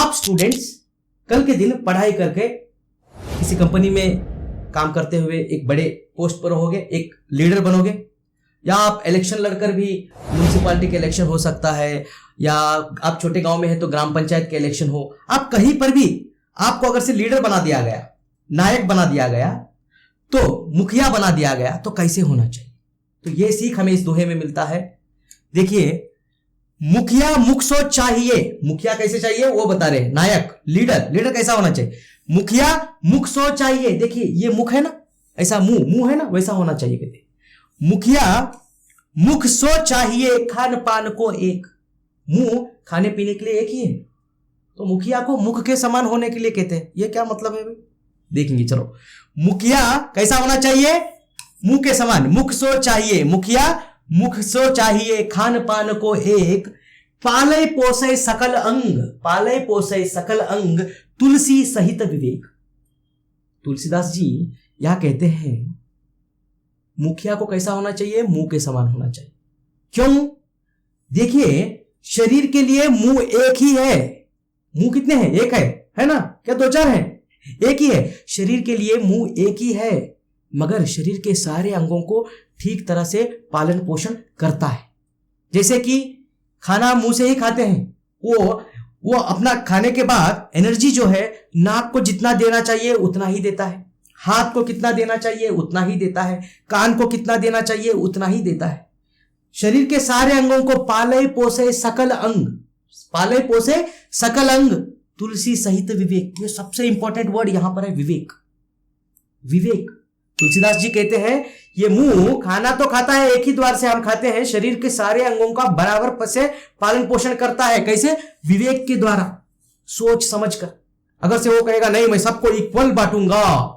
आप स्टूडेंट्स कल के दिन पढ़ाई करके किसी कंपनी में काम करते हुए एक बड़े पोस्ट पर रहोगे, एक लीडर बनोगे, या आप इलेक्शन लड़कर भी म्यूनिसिपालिटी के इलेक्शन हो सकता है, या आप छोटे गांव में है तो ग्राम पंचायत के इलेक्शन हो, आप कहीं पर भी आपको अगर से लीडर बना दिया गया, नायक बना दिया गया, तो मुखिया बना दिया गया, तो कैसे होना चाहिए। तो ये सीख हमें इस दोहे में मिलता है। देखिए, मुखिया मुख सोच चाहिए। मुखिया कैसे चाहिए वो बता रहे, नायक लीडर कैसा होना चाहिए। मुखिया मुख सोच चाहिए। देखिए ये मुख है ना, ऐसा मुंह है ना, वैसा होना चाहिए। कहते मुखिया मुख सोच चाहिए, खान पान को एक। मुंह खाने पीने के लिए एक ही है, तो मुखिया को मुख के समान होने के लिए कहते हैं। ये क्या मतलब है भाई, देखेंगे। चलो, मुखिया कैसा होना चाहिए, मुंह के समान, मुख सोच चाहिए। मुखिया मुख सो चाहिए, खान पान को एक। पाले पोसे सकल अंग, पाले पोसे सकल अंग, तुलसी सहित विवेक। तुलसीदास जी यहां कहते हैं मुखिया को कैसा होना चाहिए, मुंह के समान होना चाहिए। क्यों? देखिए, शरीर के लिए मुंह एक ही है। मुंह कितने हैं? एक है ना, क्या दो चार हैं? एक ही है। शरीर के लिए मुंह एक ही है, मगर शरीर के सारे अंगों को ठीक तरह से पालन पोषण करता है। जैसे कि खाना मुंह से ही खाते हैं, वो अपना खाने के बाद एनर्जी जो है नाक को जितना देना चाहिए उतना ही देता है, हाथ को कितना देना चाहिए उतना ही देता है, कान को कितना देना चाहिए उतना ही देता है। शरीर के सारे अंगों को पाले पोसे सकल अंग, पाले पोसे सकल अंग, तुलसी सहित विवेक। ये सबसे इंपॉर्टेंट वर्ड यहां पर है, विवेक। विवेक, तुलसीदास जी कहते हैं ये मुंह खाना तो खाता है, एक ही द्वार से हम खाते हैं, शरीर के सारे अंगों का बराबर से पालन पोषण करता है। कैसे? विवेक के द्वारा, सोच समझकर। अगर से वो कहेगा नहीं मैं सबको इक्वल बांटूंगा,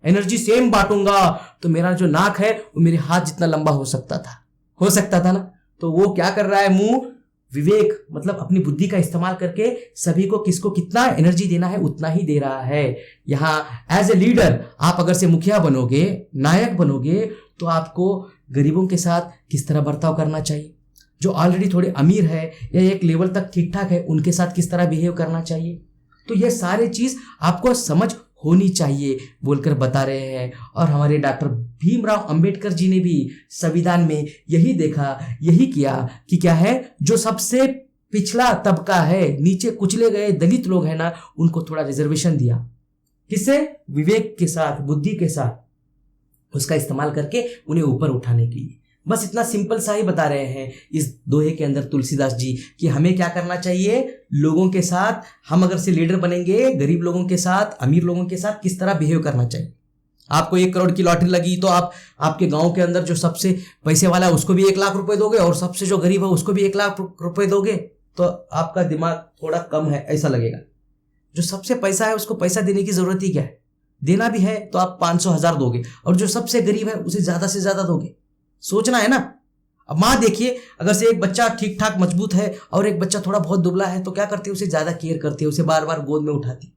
एनर्जी सेम बांटूंगा, तो मेरा जो नाक है वो मेरे हाथ जितना लंबा हो सकता था ना। तो वो क्या कर रहा है, मुंह विवेक मतलब अपनी बुद्धि का इस्तेमाल करके सभी को किसको कितना एनर्जी देना है उतना ही दे रहा है। यहां एज ए लीडर आप अगर से मुखिया बनोगे, नायक बनोगे, तो आपको गरीबों के साथ किस तरह बर्ताव करना चाहिए, जो ऑलरेडी थोड़े अमीर है या एक लेवल तक ठीक ठाक है उनके साथ किस तरह बिहेव करना चाहिए, तो ये सारी चीज आपको समझ होनी चाहिए बोलकर बता रहे हैं। और हमारे डॉक्टर भीमराव अंबेडकर जी ने भी संविधान में यही देखा, यही किया कि क्या है, जो सबसे पिछड़ा तबका है, नीचे कुचले गए दलित लोग हैं ना, उनको थोड़ा रिजर्वेशन दिया। किससे? विवेक के साथ, बुद्धि के साथ उसका इस्तेमाल करके उन्हें ऊपर उठाने के लिए। बस इतना सिंपल सा ही बता रहे हैं इस दोहे के अंदर तुलसीदास जी कि हमें क्या करना चाहिए, लोगों के साथ, हम अगर से लीडर बनेंगे, गरीब लोगों के साथ, अमीर लोगों के साथ किस तरह बिहेव करना चाहिए। आपको 1 करोड़ की लॉटरी लगी तो आप आपके गांव के अंदर जो सबसे पैसे वाला है उसको भी 1 लाख रुपए दोगे, और सबसे जो गरीब है उसको भी 1 लाख रुपए दोगे, तो आपका दिमाग थोड़ा कम है ऐसा लगेगा। जो सबसे पैसा है उसको पैसा देने की जरूरत ही क्या है, देना भी है तो आप 500,000 दोगे, और जो सबसे गरीब है उसे ज्यादा से ज्यादा दोगे। सोचना है ना। अब माँ देखिए, अगर से एक बच्चा ठीक ठाक मजबूत है और एक बच्चा थोड़ा बहुत दुबला है, तो क्या करती है, उसे ज्यादा केयर करती है, उसे बार बार गोद में उठाती।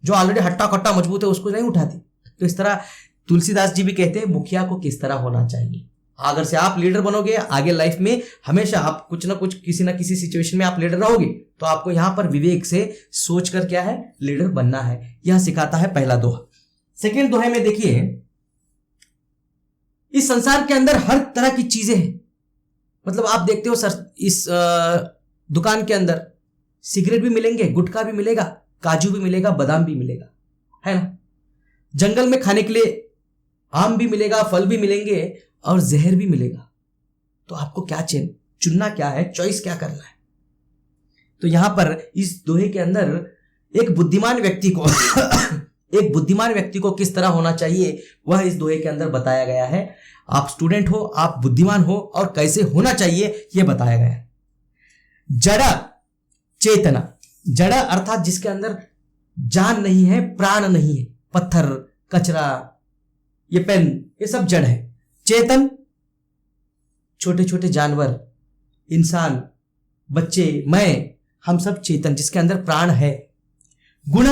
जो ऑलरेडी हट्टा कट्टा मजबूत है उसको नहीं उठाती। तो इस तरह तुलसीदास जी भी कहते हैं मुखिया को किस तरह होना चाहिए। अगर से आप लीडर बनोगे आगे लाइफ में, हमेशा आप कुछ ना कुछ किसी ना किसी सिचुएशन में आप लीडर रहोगे, तो आपको यहां पर विवेक से सोच कर क्या है, लीडर बनना है। यह सिखाता है पहला दोहा। सेकेंड दोहे में देखिए, इस संसार के अंदर हर तरह की चीजें हैं। मतलब आप देखते हो सर, इस दुकान के अंदर सिगरेट भी मिलेंगे, गुटखा भी मिलेगा, काजू भी मिलेगा, बादाम भी मिलेगा, है ना। जंगल में खाने के लिए आम भी मिलेगा, फल भी मिलेंगे, और जहर भी मिलेगा। तो आपको क्या चुनना क्या है, चॉइस क्या करना है। तो यहां पर इस दोहे के अंदर एक बुद्धिमान व्यक्ति को किस तरह होना चाहिए वह इस दोहे के अंदर बताया गया है। आप स्टूडेंट हो, आप बुद्धिमान हो, और कैसे होना चाहिए यह बताया गया है। जड़ा चेतना, जड़ा अर्थात जिसके अंदर जान नहीं है, प्राण नहीं है, पत्थर, कचरा, ये पेन, ये सब जड़ है। चेतन, छोटे छोटे जानवर, इंसान, बच्चे, मैं, हम सब चेतन, जिसके अंदर प्राण है। गुण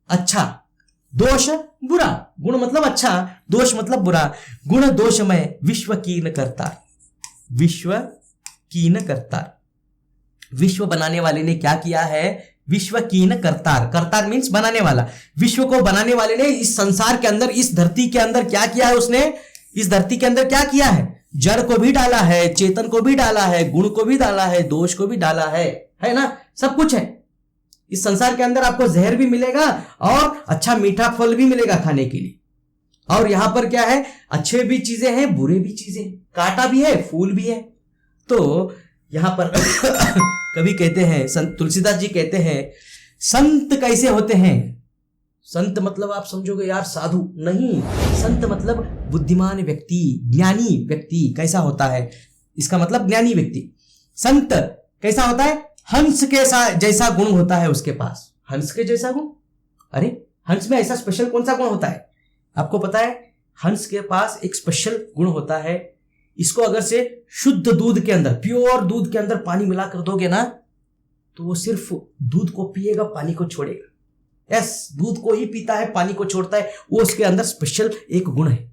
अच्छा, दोष बुरा। गुण मतलब अच्छा, दोष मतलब बुरा। गुण दोषमय, विश्व कीन करता, विश्व कीन करता। विश्व बनाने वाले ने क्या किया है, विश्व कीन करतार, करतार मीन्स बनाने वाला। विश्व को बनाने वाले ने इस संसार के अंदर, इस धरती के अंदर क्या किया है? उसने इस धरती के अंदर क्या किया है? जड़ को भी डाला है, चेतन को भी डाला है, गुण को भी डाला है, दोष को भी डाला है ना? सब कुछ है इस संसार के अंदर। आपको जहर भी मिलेगा और अच्छा मीठा फल भी मिलेगा खाने के लिए। और यहां पर क्या है? अच्छे भी चीजें हैं, बुरे भी चीजें, कांटा भी है, फूल भी है। तो यहां पर कवि कहते हैं, संत तुलसीदास जी कहते हैं, संत कैसे होते हैं? संत मतलब आप समझोगे यार साधु, नहीं। संत मतलब बुद्धिमान व्यक्ति, ज्ञानी व्यक्ति कैसा होता है, इसका मतलब ज्ञानी व्यक्ति। संत कैसा होता है? हंस के जैसा गुण होता है उसके पास। हंस के जैसा गुण? अरे हंस में ऐसा स्पेशल कौन सा गुण होता है? आपको पता है हंस के पास एक स्पेशल गुण होता है। इसको अगर से शुद्ध दूध के अंदर, प्योर दूध के अंदर पानी मिलाकर दोगे ना, तो वो सिर्फ दूध को पिएगा, पानी को छोड़ेगा। यस, दूध को ही पीता है, पानी को छोड़ता है। वो उसके अंदर स्पेशल एक गुण है।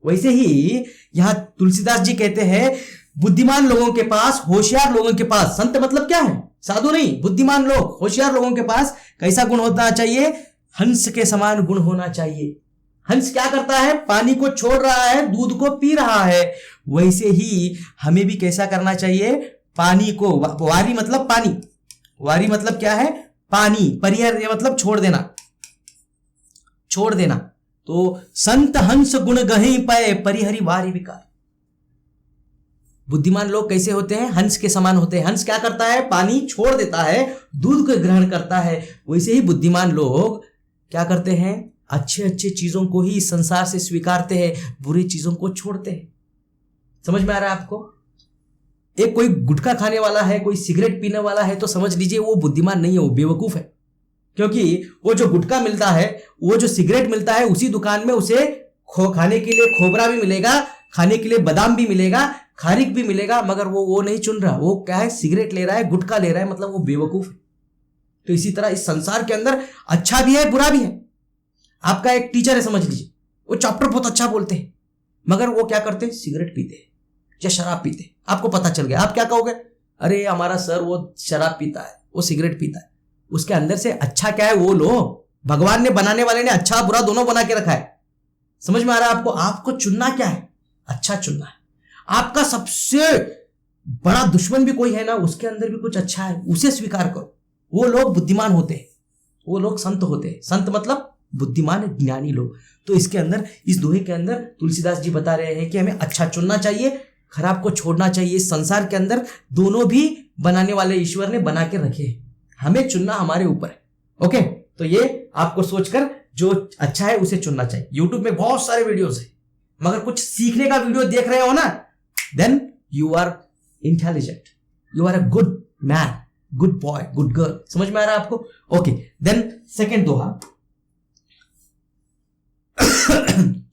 वैसे ही यहां तुलसीदास जी कहते हैं, बुद्धिमान लोगों के पास, होशियार लोगों के पास, संत मतलब क्या है? साधु नहीं, बुद्धिमान लोग, होशियार लोगों के पास कैसा गुण होना चाहिए? हंस के समान गुण होना चाहिए। हंस क्या करता है? पानी को छोड़ रहा है, दूध को पी रहा है। वैसे ही हमें भी कैसा करना चाहिए? पानी को, वारी मतलब पानी, वारी मतलब क्या है? पानी, परिहर मतलब छोड़ देना, छोड़ देना। तो संत हंस गुण गहि पय, परिहरि वारी विकार। बुद्धिमान लोग कैसे होते हैं? हंस के समान होते हैं। हंस क्या करता है? पानी छोड़ देता है, दूध को ग्रहण करता है। वैसे ही बुद्धिमान लोग क्या करते हैं? अच्छे अच्छे चीजों को ही इस संसार से स्वीकारते हैं, बुरी चीजों को छोड़ते हैं। समझ में आ रहा है आपको? एक कोई गुटखा खाने वाला है, कोई सिगरेट पीने वाला है, तो समझ लीजिए वो बुद्धिमान नहीं है, वो बेवकूफ है। क्योंकि वो जो गुटखा मिलता है, वो जो सिगरेट मिलता है, उसी दुकान में उसे खाने के लिए खोबरा भी मिलेगा, खाने के लिए बादाम भी मिलेगा, खारिक भी मिलेगा, मगर वो नहीं चुन रहा। वो क्या है? सिगरेट ले रहा है, गुटखा ले रहा है, मतलब वो बेवकूफ है। तो इसी तरह इस संसार के अंदर अच्छा भी है, बुरा भी है। आपका एक टीचर है, समझ लीजिए, वो चैप्टर बहुत अच्छा बोलते हैं, मगर वो क्या करते हैं? सिगरेट पीते हैं या शराब पीते हैं। आपको पता चल गया, आप क्या कहोगे? अरे हमारा सर वो शराब पीता है, वो सिगरेट पीता है। उसके अंदर से अच्छा क्या है वो लो। भगवान ने, बनाने वाले ने अच्छा बुरा दोनों बना के रखा है। समझ में आ रहा है आपको? आपको चुनना क्या है? अच्छा चुनना है। आपका सबसे बड़ा दुश्मन भी कोई है ना, उसके अंदर भी कुछ अच्छा है, उसे स्वीकार करो। वो लोग बुद्धिमान होते हैं, वो लोग संत होते हैं। संत मतलब बुद्धिमान, ज्ञानी लोग। तो इसके अंदर, इस दोहे के अंदर तुलसीदास जी बता रहे हैं कि हमें अच्छा चुनना चाहिए, खराब को छोड़ना चाहिए। संसार के अंदर दोनों भी बनाने वाले ईश्वर ने बना के रखे हैं, हमें चुनना हमारे ऊपर है। ओके, तो ये आपको सोचकर जो अच्छा है उसे चुनना चाहिए। यूट्यूब में बहुत सारे वीडियोस है, मगर कुछ सीखने का वीडियो देख रहे हो ना, then you are intelligent, you are a good man, good boy, good girl. समझ में आ रहा है आपको? ओके, देन सेकेंड दोहा।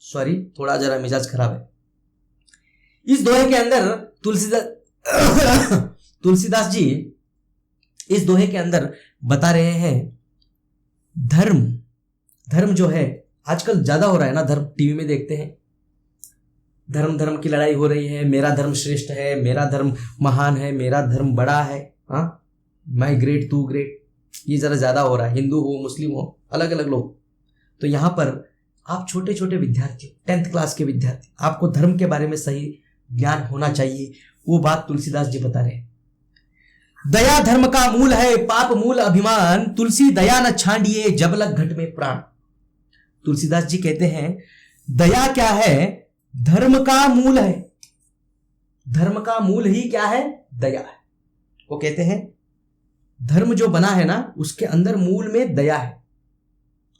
सॉरी, थोड़ा जरा मिजाज खराब है। इस दोहे के अंदर तुलसीदास जी इस दोहे के अंदर बता रहे हैं, धर्म जो है आजकल ज्यादा हो रहा है ना, धर्म टीवी में देखते हैं, धर्म की लड़ाई हो रही है। मेरा धर्म श्रेष्ठ है, मेरा धर्म महान है, मेरा धर्म बड़ा है, हाँ, मैं ग्रेट, तू ग्रेट। ये जरा ज्यादा हो रहा है, हिंदू हो, मुस्लिम हो, अलग अलग लोग। तो यहां पर आप छोटे छोटे विद्यार्थी, 10th क्लास के विद्यार्थी, आपको धर्म के बारे में सही ज्ञान होना चाहिए। वो बात तुलसीदास जी बता रहे हैं। दया धर्म का मूल है, पाप मूल अभिमान, तुलसी दया न छांडिए, जब लग घट में प्राण। तुलसीदास जी कहते हैं दया क्या है? धर्म का मूल है। धर्म का मूल ही क्या है? दया है। वो कहते हैं धर्म जो बना है ना, उसके अंदर मूल में दया है।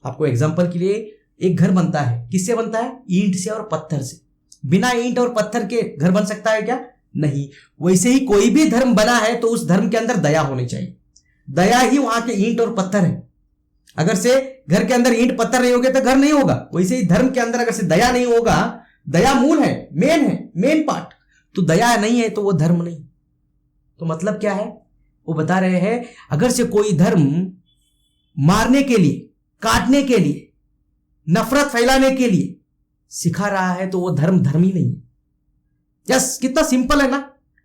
आपको एग्जांपल के लिए, एक घर बनता है, किससे बनता है? ईंट से और पत्थर से। बिना ईंट और पत्थर के घर बन सकता है क्या? नहीं। वैसे ही कोई भी धर्म बना है तो उस धर्म के अंदर दया होनी चाहिए। दया ही वहां के ईंट और पत्थर है। अगर से घर के अंदर ईंट पत्थर नहीं होगे तो घर नहीं होगा। वैसे ही धर्म के अंदर अगर से दया नहीं होगा, दया मूल है, मेन पार्ट, तो दया नहीं है तो वो धर्म नहीं। तो मतलब क्या है? वो बता रहे हैं अगर से कोई धर्म मारने के लिए, काटने के लिए, नफरत फैलाने के लिए सिखा रहा है तो वो धर्म ही नहीं है। यस, कितना सिंपल है ना।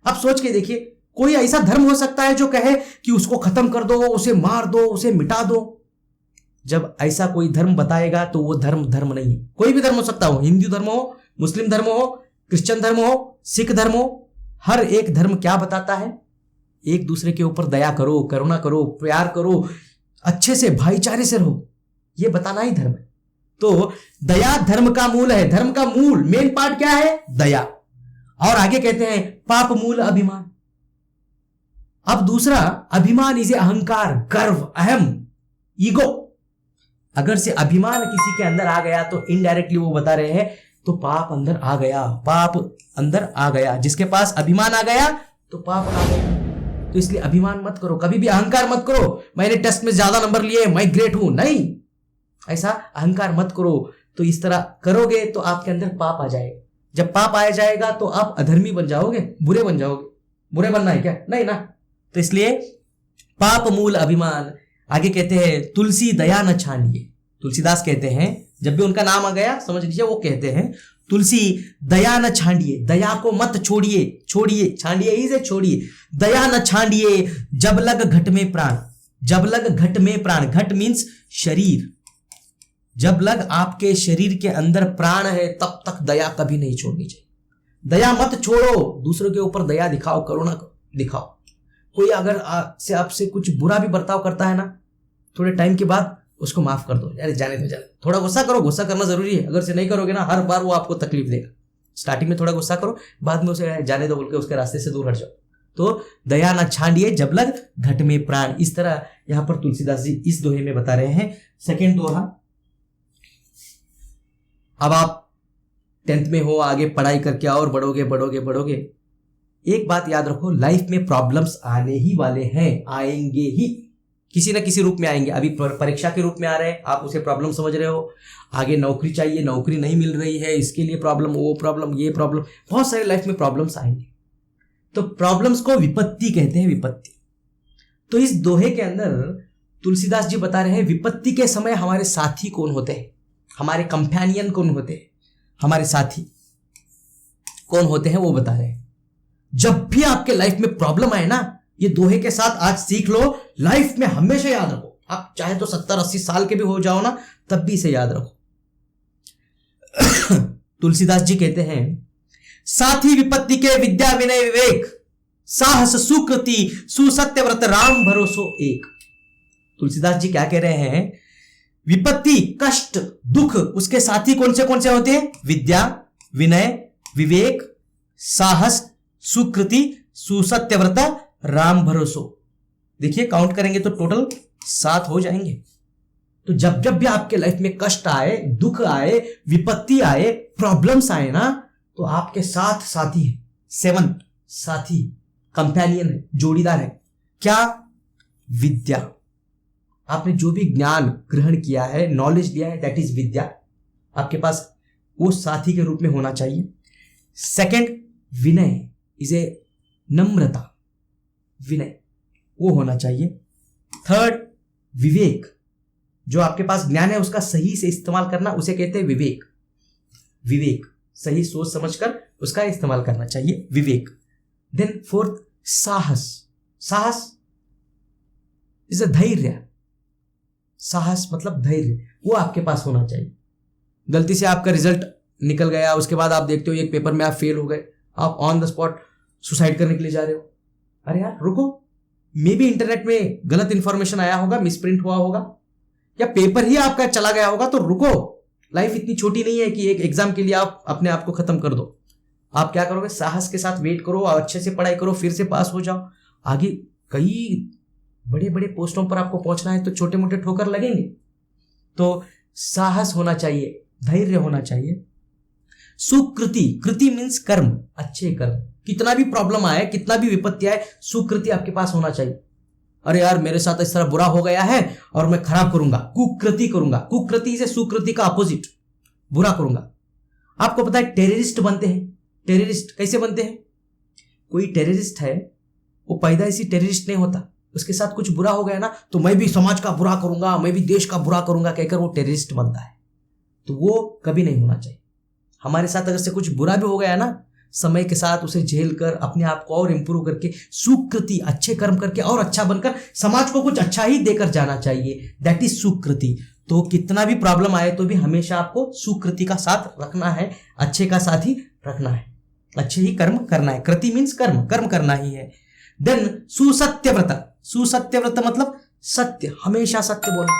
आप सोच के देखिए, कोई ऐसा धर्म हो सकता है जो कहे कि उसको खत्म कर दो, उसे मार दो, उसे मिटा दो? जब ऐसा कोई धर्म बताएगा तो वो धर्म नहीं है। कोई भी धर्म हो सकता हो, हिंदू धर्म हो, मुस्लिम धर्म हो, क्रिश्चियन धर्म हो, सिख धर्म हो, हर एक धर्म क्या बताता है? एक दूसरे के ऊपर दया करो, करुणा करो, प्यार करो, अच्छे से भाईचारे से रहो, ये बताना ही धर्म है। तो दया धर्म का मूल है। धर्म का मूल मेन पार्ट क्या है? दया। और आगे कहते हैं पाप मूल अभिमान। अब दूसरा, अभिमान इसे अहंकार, गर्व, अहम, ईगो। अगर से अभिमान किसी के अंदर आ गया तो इनडायरेक्टली वो बता रहे हैं तो पाप अंदर आ गया, पाप अंदर आ गया। जिसके पास अभिमान आ गया तो पाप आ गया। तो इसलिए अभिमान मत करो, कभी भी अहंकार मत करो, मैंने टेस्ट में ज्यादा नंबर लिए, मैं ग्रेट हूं, नहीं, ऐसा अहंकार मत करो। तो इस तरह करोगे तो आपके अंदर पाप आ जाएगा। जब पाप आ जाएगा तो आप अधर्मी बन जाओगे, बुरे बन जाओगे। बुरे बनना है क्या? नहीं ना। तो इसलिए पाप मूल अभिमान। आगे कहते हैं तुलसी दया न छानिए। तुलसीदास कहते हैं, जब भी उनका नाम आ गया समझ लीजिए, वो कहते हैं तुलसी दया न छांडिए, दया को मत छोड़िए, छांडिए ही से छोड़िए, दया न छांडिए, जब लग घट में प्राण। जब लग घट में प्राण, घट मीन्स शरीर, जब लग आपके शरीर के अंदर प्राण है तब तक दया कभी नहीं छोड़नी चाहिए। दया मत छोड़ो, दूसरों के ऊपर दया दिखाओ, करुणा दिखाओ। कोई अगर आपसे कुछ बुरा भी बर्ताव करता है ना, थोड़े टाइम के बाद उसको माफ कर दो, अरे जाने दो, जाने। थोड़ा गुस्सा करो, गुस्सा करना जरूरी है, अगर से नहीं करोगे ना हर बार वो आपको तकलीफ देगा। स्टार्टिंग में थोड़ा गुस्सा करो, बाद में उसे जाने दो बोल के उसके रास्ते से दूर हट जाओ। तो दया ना छांडिए, जब लग घट में प्राण। इस तरह यहां पर तुलसीदास जी इस दोहे में बता रहे हैं। सेकेंड दोहा, अब आप 10th में हो, आगे पढ़ाई करके और बढ़ोगे। एक बात याद रखो, लाइफ में प्रॉब्लम्स आने ही वाले हैं, आएंगे ही, किसी ना किसी रूप में आएंगे। अभी परीक्षा के रूप में आ रहे हैं, आप उसे प्रॉब्लम समझ रहे हो। आगे नौकरी चाहिए, नौकरी नहीं मिल रही है, इसके लिए प्रॉब्लम, वो प्रॉब्लम, ये प्रॉब्लम, बहुत सारे लाइफ में प्रॉब्लम्स आएंगे। तो प्रॉब्लम्स को विपत्ति कहते हैं, विपत्ति। तो इस दोहे के अंदर तुलसीदास जी बता रहे हैं विपत्ति के समय हमारे साथी कौन होते हैं, हमारे कंपेनियन कौन होते हैं, हमारे साथी कौन होते हैं, वो बता रहे हैं। जब भी आपके लाइफ में प्रॉब्लम आए ना, ये दोहे के साथ आज सीख लो, लाइफ में हमेशा याद रखो। आप चाहे तो 70-80 साल के भी हो जाओ ना, तब भी इसे याद रखो। तुलसीदास जी कहते हैं साथी विपत्ति के विद्या विनय विवेक, साहस सुकृति सुसत्य व्रत राम भरोसो एक। तुलसीदास जी क्या कह रहे हैं? विपत्ति, कष्ट, दुख, उसके साथी कौन से होते हैं? विद्या, विनय, विवेक, साहस, सुकृति, सुसत्य व्रत, राम भरोसो। देखिए काउंट करेंगे तो टोटल 7 हो जाएंगे। तो जब जब भी आपके लाइफ में कष्ट आए, दुख आए, विपत्ति आए, प्रॉब्लम्स आए ना, तो आपके साथ साथी है, 7 साथी, कंपेनियन है, जोड़ीदार है। क्या? विद्या। आपने जो भी ज्ञान ग्रहण किया है, नॉलेज लिया है, दैट इज विद्या। आपके पास वो साथी के रूप में होना चाहिए। सेकंड, विनय, इसे नम्रता, विनय, वो होना चाहिए। थर्ड, विवेक, जो आपके पास ज्ञान है उसका सही से इस्तेमाल करना, उसे कहते हैं विवेक। विवेक, सही सोच समझकर उसका इस्तेमाल करना चाहिए, विवेक। देन फोर्थ, साहस। साहस इज धैर्य। साहस मतलब धैर्य, वो आपके पास होना चाहिए। गलती से आपका रिजल्ट निकल गया, उसके बाद आप देखते हो एक पेपर में आप फेल हो गए, आप ऑन द स्पॉट सुसाइड करने के लिए जा रहे हो। अरे यार रुको, मे बी इंटरनेट में गलत इंफॉर्मेशन आया होगा, मिसप्रिंट हुआ होगा, या पेपर ही आपका चला गया होगा, तो रुको। लाइफ इतनी छोटी नहीं है कि एक एग्जाम के लिए आप अपने आप को खत्म कर दो। आप क्या करोगे? साहस के साथ वेट करो और अच्छे से पढ़ाई करो, फिर से पास हो जाओ। आगे कई बड़े बड़े पोस्टों पर आपको पहुंचना है, तो छोटे मोटे ठोकर लगेंगे। तो साहस होना चाहिए, धैर्य होना चाहिए। सुकृति, कृति मीन्स कर्म, अच्छे कर्म। कितना भी प्रॉब्लम आए, कितना भी विपत्ति आए, सुकृति आपके पास होना चाहिए। अरे यार मेरे साथ इस तरह बुरा हो गया है और मैं खराब करूंगा, कुकृति करूंगा। कुकृति से सुकृति का अपोजिट, बुरा करूंगा। आपको पता है टेररिस्ट बनते हैं। टेररिस्ट कैसे बनते हैं? कोई टेररिस्ट है, वो पैदाइशी टेररिस्ट नहीं होता, उसके साथ कुछ बुरा हो गया ना, तो मैं भी समाज का बुरा करूंगा, मैं भी देश का बुरा करूंगा कहकर वो टेररिस्ट बनता है। तो वो कभी नहीं होना चाहिए। हमारे साथ अगर से कुछ बुरा भी हो गया ना, समय के साथ उसे झेल कर अपने आप को और इम्प्रूव करके सुकृति, अच्छे कर्म करके और अच्छा बनकर समाज को कुछ अच्छा ही देकर जाना चाहिए। दैट इज सुकृति। तो कितना भी प्रॉब्लम आए तो भी हमेशा आपको सुकृति का साथ रखना है, अच्छे का साथ ही रखना है, अच्छे ही कर्म करना है। कृति मीन्स कर्म, कर्म करना ही है। देन सुसत्यव्रत। सुसत्यव्रत मतलब सत्य, हमेशा सत्य बोलना।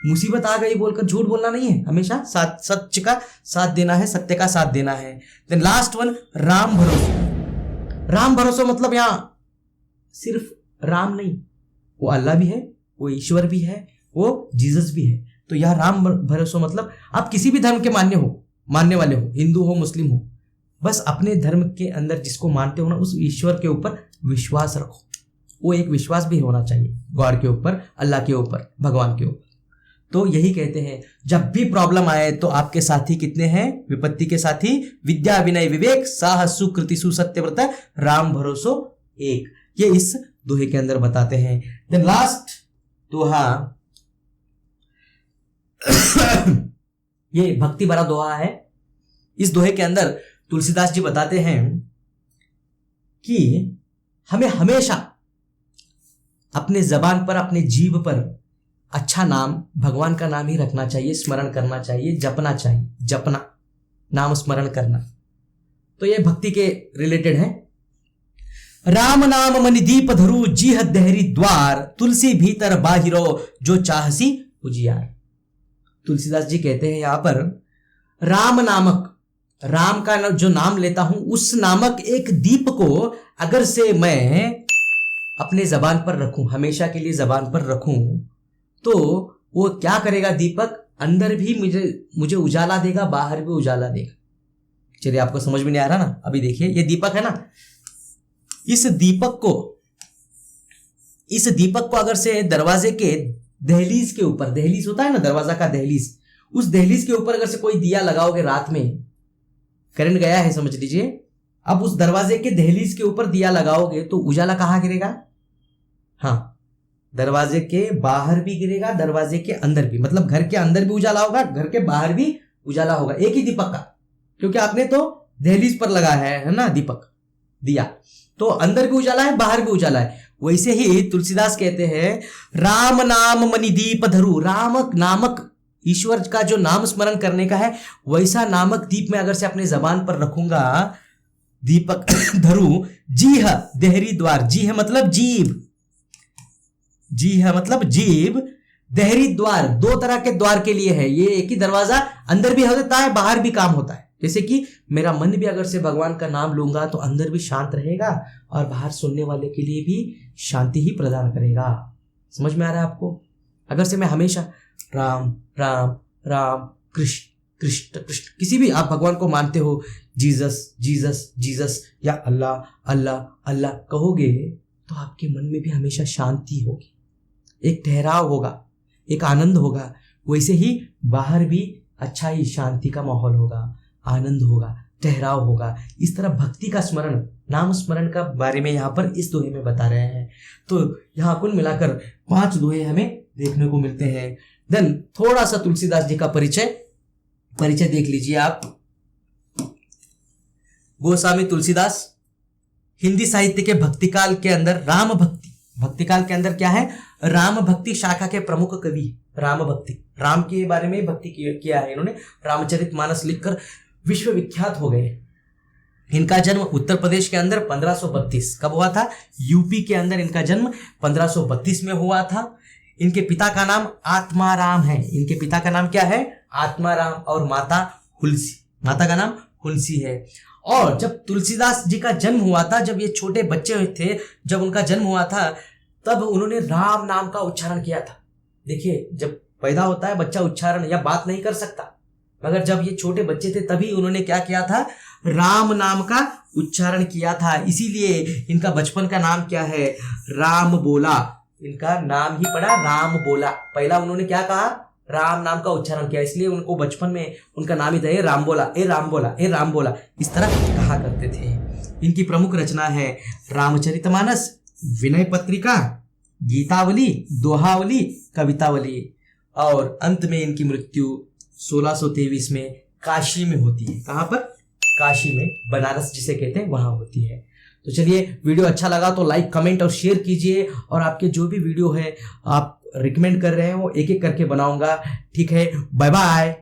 मुसीबत आ गई बोलकर झूठ बोलना नहीं है, हमेशा सत्य का साथ देना है, सत्य का साथ देना है। देन लास्ट वन राम भरोसा। राम भरोसा मतलब यहां सिर्फ राम नहीं, वो अल्लाह भी है, वो ईश्वर भी है, वो जीसस भी है। तो यह राम भरोसा मतलब आप किसी भी धर्म के मानने वाले हो, हिंदू हो मुस्लिम हो, बस अपने धर्म के अंदर जिसको मानते हो ना, उस ईश्वर के ऊपर विश्वास रखो। वो एक विश्वास भी होना चाहिए गॉड के ऊपर, अल्लाह के ऊपर, भगवान के ऊपर। तो यही कहते हैं जब भी प्रॉब्लम आए तो आपके साथी कितने हैं? विपत्ति के साथी विद्या विनय विवेक साहस सुकृति सुसत्यव्रत राम भरोसो एक। ये इस दोहे के अंदर बताते हैं। देन लास्ट दोहा ये भक्ति भरा दोहा है। इस दोहे के अंदर तुलसीदास जी बताते हैं कि हमें हमेशा अपने जबान पर, अपने जीभ पर अच्छा नाम, भगवान का नाम ही रखना चाहिए, स्मरण करना चाहिए, जपना चाहिए, जपना, नाम स्मरण करना। तो ये भक्ति के रिलेटेड है। राम नाम मनि दीप धरु जीह देहरी द्वार तुलसी भीतर बाहिरो जो चाहसी उजियार। तुलसीदास जी कहते हैं यहां पर राम नामक, राम का जो नाम लेता हूं उस नामक एक दीप को अगर से मैं अपने जबान पर रखूं, हमेशा के लिए जबान पर रखूं, तो वो क्या करेगा? दीपक अंदर भी मुझे उजाला देगा, बाहर भी उजाला देगा। चलिए, आपको समझ में नहीं आ रहा ना? अभी देखिए, ये दीपक है ना, इस दीपक को अगर से दरवाजे के दहलीज के ऊपर, दहलीज होता है ना, दरवाजा का दहलीज, उस दहलीज के ऊपर अगर से कोई दिया लगाओगे, रात में करंट गया है समझ लीजिए, अब उस दरवाजे के दहलीज के ऊपर दिया लगाओगे तो उजाला कहां गिरेगा? हाँ, दरवाजे के बाहर भी गिरेगा, दरवाजे के अंदर भी, मतलब घर के अंदर भी उजाला होगा, घर के बाहर भी उजाला होगा, एक ही दीपक का, क्योंकि आपने तो दहलीज पर लगा है ना दीपक, दिया, तो अंदर भी उजाला है, बाहर भी उजाला है। वैसे ही तुलसीदास कहते हैं राम नाम मनि दीप धरु, राम नामक ईश्वर का जो नाम स्मरण करने का है, वैसा नामक दीप में अगर से अपने जबान पर रखूंगा, दीपक धरु जीह देहरी द्वार, जी है मतलब जीव, जी है मतलब जीव, देहरी द्वार दो तरह के द्वार के लिए है। ये एक ही दरवाजा अंदर भी होता है, बाहर भी काम होता है। जैसे कि मेरा मन भी अगर से भगवान का नाम लूंगा तो अंदर भी शांत रहेगा और बाहर सुनने वाले के लिए भी शांति ही प्रदान करेगा। समझ में आ रहा है आपको? अगर से मैं हमेशा राम राम राम कृष्ण कृष्ण कृष्ण, किसी भी आप भगवान को मानते हो, जीसस जीसस जीसस या अल्लाह अल्लाह अल्लाह कहोगे तो आपके मन में भी हमेशा शांति होगी, एक ठहराव होगा, एक आनंद होगा। वैसे ही बाहर भी अच्छा ही शांति का माहौल होगा, आनंद होगा, ठहराव होगा। इस तरह भक्ति का स्मरण, नाम स्मरण का बारे में यहाँ पर इस दोहे में बता रहे हैं। तो यहाँ कुल मिलाकर 5 दोहे हमें देखने को मिलते हैं। देन थोड़ा सा तुलसीदास जी का परिचय देख लीजिए आप। गोस्वामी तुलसीदास हिंदी साहित्य के भक्तिकाल के अंदर राम भक्तिकाल के अंदर क्या है? राम भक्ति शाखा के प्रमुख कवि। राम भक्ति, राम के बारे में भक्ति किया है इन्होंने, रामचरितमानस लिखकर विश्व विख्यात हो गए। इनका जन्म उत्तर प्रदेश के अंदर 1532 कब हुआ था? यूपी के अंदर इनका जन्म 1532 में हुआ था। इनके पिता का नाम आत्माराम है। इनके पिता का नाम क्या है? आत्माराम, और माता हुलसी, माता का नाम हुलसी है। और जब तुलसीदास जी का जन्म हुआ था, जब ये छोटे बच्चे थे, जब उनका जन्म हुआ था, तब उन्होंने राम नाम का उच्चारण किया था। देखिए, जब पैदा होता है बच्चा, उच्चारण या बात नहीं कर सकता, मगर जब ये छोटे बच्चे थे तभी उन्होंने क्या किया था? राम नाम का उच्चारण किया था। इसीलिए इनका बचपन का नाम क्या है? राम बोला। इनका नाम ही पड़ा राम बोला। पहला उन्होंने क्या कहा? राम नाम का उच्चारण किया, इसलिए उनको बचपन में उनका नाम ही था, ए राम बोला, ए राम बोला, ए राम बोला, इस तरह कहा करते थे। इनकी प्रमुख रचना है रामचरितमानस, विनय पत्रिका, गीतावली, दोहावली, कवितावली, और अंत में इनकी मृत्यु 1623 में काशी में होती है। कहां पर? काशी में, बनारस जिसे कहते हैं, वहां होती है। तो चलिए, वीडियो अच्छा लगा तो लाइक, कमेंट और शेयर कीजिए, और आपके जो भी वीडियो है आप रिकमेंड कर रहे हैं वो एक एक करके बनाऊंगा। ठीक है, बाय बाय।